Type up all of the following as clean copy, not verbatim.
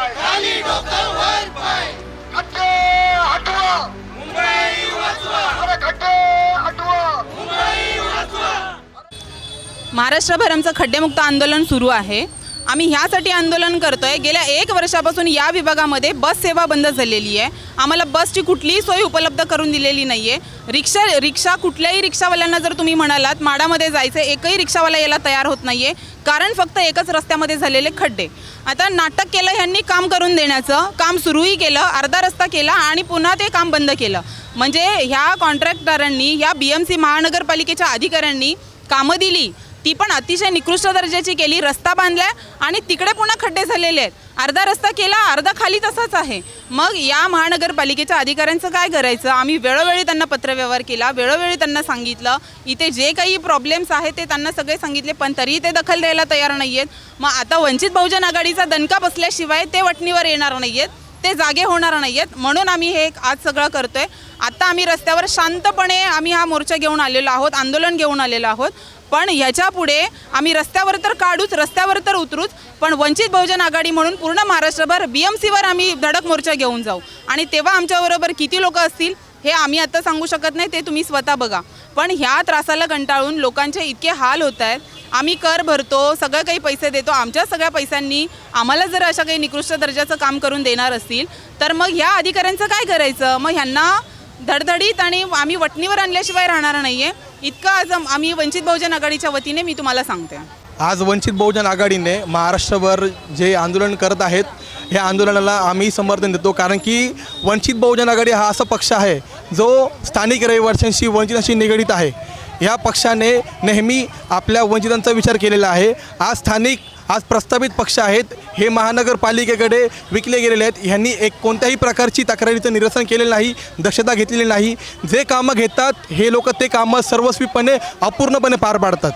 पाय, खाली डोकं वर पाय, खड्डे हटवा, मुंबई वाचवा, अरे खड्डे हटवा. मुंबई वाचवा. महाराष्ट्रभर आमचं खड्डेमुक्त आंदोलन सुरू आहे. आम्ही ह्यासाठी आंदोलन करतोय, गेल्या 1 वर्षापासून या विभागामध्ये बस सेवा बंद झालेली आहे. आम्हाला बसची कुठलीही सोय उपलब्ध करून दिलेली नाही आहे. रिक्षा कुठल्याही रिक्षावाल्यांना जर तुम्ही म्हणालात माडामध्ये जायचं, एकही रिक्षावाला यायला तयार होत नाही आहे, कारण फक्त एकच रस्त्यामध्ये झालेले खड्डे. आता नाटक केलं ह्यांनी काम करून देण्याचं, काम सुरूही केलं, अर्धा रस्ता केला आणि पुन्हा ते काम बंद केलं. म्हणजे ह्या कॉन्ट्रॅक्टरांनी, ह्या BMC महानगरपालिकेच्या अधिकाऱ्यांनी कामं दिली, ती पण अतिशय निकृष्ट दर्जाची केली. रस्ता बांधला आणि तिकडे पुन्हा खड्डे झालेले आहेत. अर्धा रस्ता केला, अर्धा खाली तसाच आहे. मग या महानगरपालिकेच्या अधिकाऱ्यांचं काय करायचं? आम्ही वेळोवेळी त्यांना पत्रव्यवहार केला, वेळोवेळी त्यांना सांगितलं, इथे जे काही प्रॉब्लेम्स आहेत ते त्यांना सगळे सांगितले, पण तरीही ते दखल द्यायला तयार नाही आहेत. मग आता वंचित बहुजन आघाडीचा दणका बसल्याशिवाय ते वटणीवर येणार नाही आहेत, ते जागे होणार नाही आहेत. म्हणून आम्ही हे आज सगळं करतोय. आता आम्ही रस्त्यावर शांतपणे आम्ही हा मोर्चा घेऊन आलेलो आहोत, आंदोलन घेऊन आलेलो आहोत. पण ह्याच्या पुढे आम्ही रस्त्यावर तर काढूच, रस्त्यावर तर उतरूच, पण वंचित बहुजन आघाडी म्हणून पूर्ण महाराष्ट्रभर BMCवर आम्ही धडक मोर्चा घेऊन जाऊ. आणि तेव्हा आमच्याबरोबर किती लोक असतील हे आम्ही आता सांगू शकत नाही, ते तुम्ही स्वतः बघा. पण ह्या त्रासाला कंटाळून लोकांचे इतके हाल होत आहेत. आम्ही कर भरतो, सगळं काही पैसे देतो, आमच्या सगळ्या पैशांनी आम्हाला जर अशा काही निकृष्ट दर्जाचं काम करून देणार असतील तर मग ह्या अधिकाऱ्यांचं काय करायचं? मग ह्यांना धडधडीत आणि आम्ही वटणीवर आणल्याशिवाय राहणार नाही आहे. इतकं आज आम्ही वंचित बहुजन आघाडीच्या वतीने मी तुम्हाला सांगते. आज वंचित बहुजन आघाडीने महाराष्ट्रभर जे आंदोलन करत आहेत, ह्या आंदोलनाला आम्ही समर्थन देतो. कारण की वंचित बहुजन आघाडी हा असा पक्ष आहे जो स्थानिक रहिवाशांशी, वंचितांशी निगडीत आहे. ह्या पक्षाने नेहमी आपल्या वंचितांचा विचार केलेला आहे. आज प्रस्थापित पक्ष आहेत, हे महानगरपालिकेकडे विकले गेलेले आहेत. ह्यांनी कोणत्याही प्रकारची तक्रारीचं निरसन केलेलं नाही, दक्षता घेतलेली नाही. जे कामं घेतात हे लोक ते कामं सर्वस्वीपणे अपूर्णपणे पार पाडतात.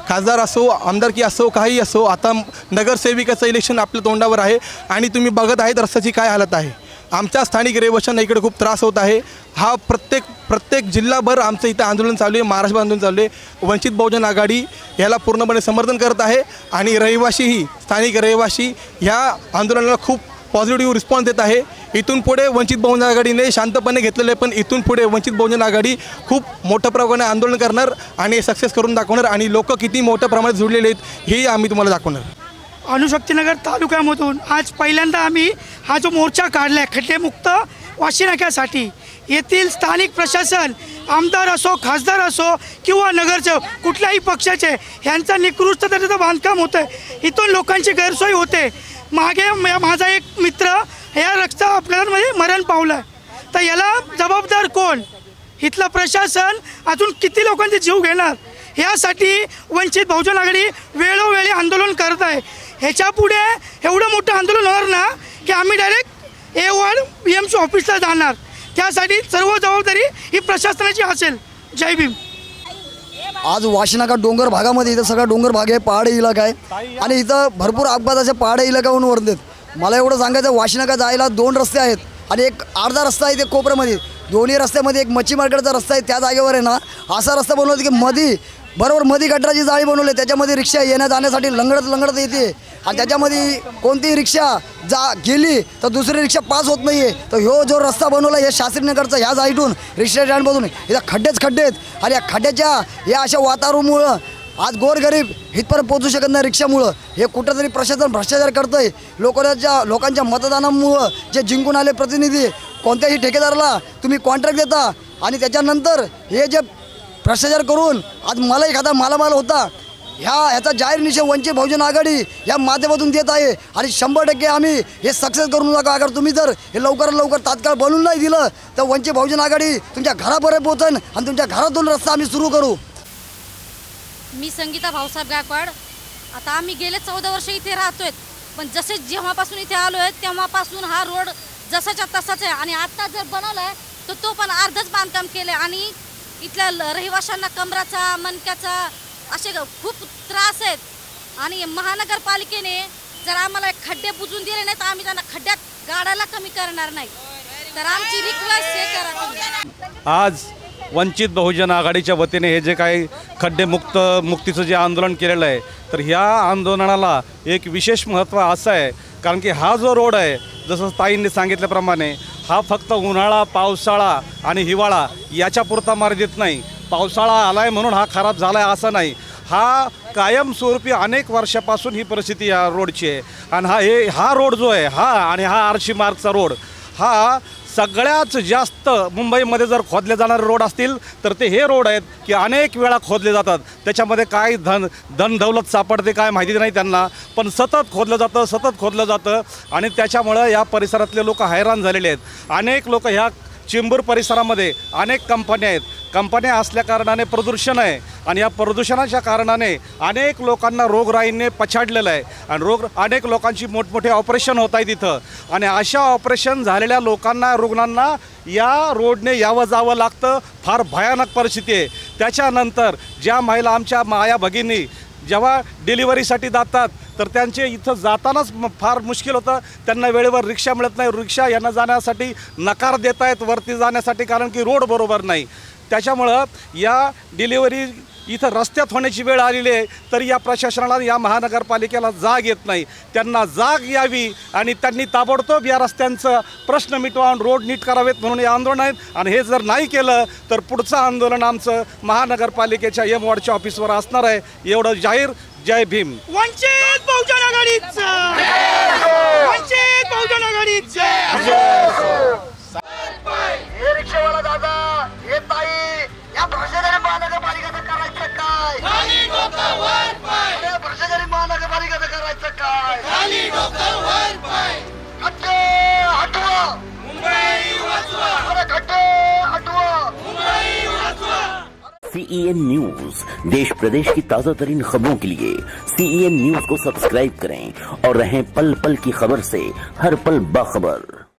खासदार असो, आमदारकी असो, काही असो, आता नगरसेविकाचं इलेक्शन आपल्या तोंडावर आहे आणि तुम्ही बघत आहेत रस्त्याची काय हालत आहे. आमच्या स्थानिक रहिवाशांना इकडे खूप त्रास होत आहे. हा प्रत्येक जिल्हाभर आमचं इथं आंदोलन चालू आहे, महाराष्ट्र आंदोलन चालू आहे. वंचित बहुजन आघाडी याला पूर्णपणे समर्थन करत आहे आणि स्थानिक रहिवाशी ह्या आंदोलनाला खूप पॉझिटिव्ह रिस्पॉन्स देत आहे. इथून पुढे वंचित बहुजन आघाडीने शांतपणे घेतलेलं आहे, पण इथून पुढे वंचित बहुजन आघाडी खूप मोठ्या प्रमाणात आंदोलन करणार आणि सक्सेस करून दाखवणार आणि लोक किती मोठ्या प्रमाणात जुळलेले आहेत हे आम्ही तुम्हाला दाखवणार. अणुशक्तीनगर तालुक्यामधून आज पहिल्यांदा आम्ही हा जो मोर्चा काढला आहे खड्डेमुक्त वाशी नाक्यासाठी, येथील स्थानिक प्रशासन, आमदार असो, खासदार असो किंवा नगरसेवक, कुठल्याही पक्षाचे, ह्यांचा निकृष्ट दर्जाचं बांधकाम होतं आहे. इथून लोकांची गैरसोय होते. मागे माझा एक मित्र या रस्ता अपघातामध्ये मरण पावलं, तर याला जबाबदार कोण? इथलं प्रशासन अजून किती लोकांचे जीव घेणार? ह्यासाठी वंचित बहुजन आघाडी वेळोवेळी आंदोलन करत आहे. ह्याच्या पुढे एवढं मोठं आंदोलन होणार ना की आम्ही डायरेक्ट A1 BMC ऑफिसला जाणार. त्यासाठी सर्व जबाबदारी ही प्रशासनाची असेल. जय भीम. आज वाशी नाका डोंगर भागामध्ये, इथं सगळा डोंगर भाग आहे, पहाडी इलाका आहे आणि इथं भरपूर अपघात असे पहाडी इलाक्याहून वरतात. मला एवढं सांगायचं, वाशी नाका जायला 2 रस्ते आहेत आणि एक अर्धा रस्ता आहे ते कोपऱ्यामध्ये. दोन्ही रस्त्यामध्ये एक मच्छी मार्केटचा रस्ता आहे, त्या जागेवर आहे ना असा रस्ता बनवला की मध्ये गटराची जाळी बनवली, त्याच्यामध्ये रिक्षा येण्या जाण्यासाठी लंगडत येते आणि त्याच्यामध्ये कोणतीही रिक्षा गेली तर दुसरी रिक्षा पास होत नाही आहे. तर ह्यो जो रस्ता बनवला हे शास्त्रीनगरचा, ह्या साईडून रिक्षा स्टँडमधून इथं खड्डे आहेत आणि या खड्ड्याच्या या अशा वातावरणामुळं आज गोरगरीब इथपर्यंत पोहोचू शकत नाही रिक्षामुळं. हे कुठंतरी प्रशासन भ्रष्टाचार करतं आहे. लोकांच्या मतदानामुळं जे जिंकून आले प्रतिनिधी, कोणत्याही ठेकेदाराला तुम्ही कॉन्ट्रॅक्ट देता आणि त्याच्यानंतर हे जे भ्रष्टाचार करून आज मला एखादा मालामाल होता, ह्याचा जाहीर निषेध वंचित बहुजन आघाडी या माध्यमातून देत आहे आणि 100% आम्ही हे सक्सेस करून टाका. अगर तुम्ही जर हे लवकरात लवकर तात्काळ बनवून नाही दिलं तर वंचित बहुजन आघाडी तुमच्या घरापर्यंत पोहोचन आणि तुमच्या घरातून रस्ता आम्ही सुरू करू. मी संगीता भाऊसाहेब गायकवाड. आता आम्ही गेले 14 वर्ष इथे राहतोय, पण जसे जेव्हापासून इथे आलो आहे तेव्हापासून हा रोड जसाच्या तसाच आहे आणि आता जर बनवलाय तर तो पण अर्धच बांधकाम केलं आणि इथल्या रहिवाशांना कमराचा, मणक्याचा असे खूप त्रास आहेत. आणि महानगरपालिकेने जर आम्हाला खड्डे बुजून दिले नाही तर आम्ही त्यांना खड्ड्यात गाडायला कमी करणार नाही. तर आमची रिक्वेस्ट हे करा. आज वंचित बहुजन आघाडीच्या वतीने हे जे काही मुक्तीचं जे आंदोलन केलेलं आहे, तर ह्या आंदोलनाला एक विशेष महत्त्व असं आहे कारण की हा जो रोड आहे जसं ताईंनी सांगितल्याप्रमाणे हा फक्त उन्हाळा, पावसाळा आणि हिवाळा याच्यापुरता मर्यादित नाही. पावसाळा आलाय म्हणून हा खराब झाला आहे असं नाही. हा कायमस्वरूपी अनेक वर्षापासून ही परिस्थिती या रोडची आहे. आणि हा रोड जो आहे आणि हा आरशी मार्गचा रोड हा सगळ्यात जास्त मुंबईमध्ये जर खोदले जाणारे रोड असतील तर ते हे रोड आहेत की अनेक वेळा खोदले जातात. त्याच्यामध्ये काय धन दौलत सापडते काय माहिती नाही त्यांना, पण सतत खोदलं जातं आणि त्याच्यामुळं या परिसरातले लोक हैराण झालेले आहेत. अनेक लोक ह्या चेंबूर परिसरामध्ये अनेक कंपन्या आहेत. कंपन्या असल्याकारणाने प्रदूषण आहे आणि या प्रदूषणाच्या कारणाने अनेक लोकांना रोगराईने पछाडलेलं आहे आणि अनेक लोकांची मोठमोठे ऑपरेशन होत आहेत इथं. आणि अशा ऑपरेशन झालेल्या रुग्णांना या रोडने यावं जावं लागतं. फार भयानक परिस्थिती आहे. त्याच्यानंतर ज्या महिला आमच्या माया भगिनी जेव्हा डिलिव्हरीसाठी जातात तर त्यांचे इथं जातानाच फार मुश्किल होतं. त्यांना वेळेवर रिक्षा मिळत नाही. रिक्षा यांना जाण्यासाठी नकार देत आहेत वरती जाण्यासाठी, कारण की रोड बरोबर नाही. त्याच्यामुळं या डिलिव्हरी इथं रस्त्यात होण्याची वेळ आलेली आहे तरी या प्रशासनाला, या महानगरपालिकेला जाग येत नाही. त्यांना जाग यावी आणि त्यांनी ताबडतोब या रस्त्यांचं प्रश्न मिटवा, रोड नीट करावेत म्हणून हे आंदोलन आहेत. आणि हे जर नाही केलं तर पुढचं आंदोलन आमचं महानगरपालिकेच्या एम वॉर्डच्या ऑफिसवर असणार आहे. एवढं जाहीर. जय भीम. वंचित बहुजन आघाडीचं वंचित बहुजन आघाडीचं हे रिक्षावाला दादा, हे ताई, या भ्रष्टाचारी महानगरपालिकेचं करायचं काय? खाली डोकं वर पाय, या भ्रष्टाचारी महानगरपालिकेचं करायचं काय? खाली डोकं वर पाय. खड्डे हटवा, मुंबई वाचवा, अरे खड्डे हटवा. मुंबई वाचवा. CEN न्यूज, देश प्रदेश की ताजा तरीन खबरों के लिए CEN न्यूज को सब्सक्राइब करें और रहें पल पल की खबर से हर पल बाखबर.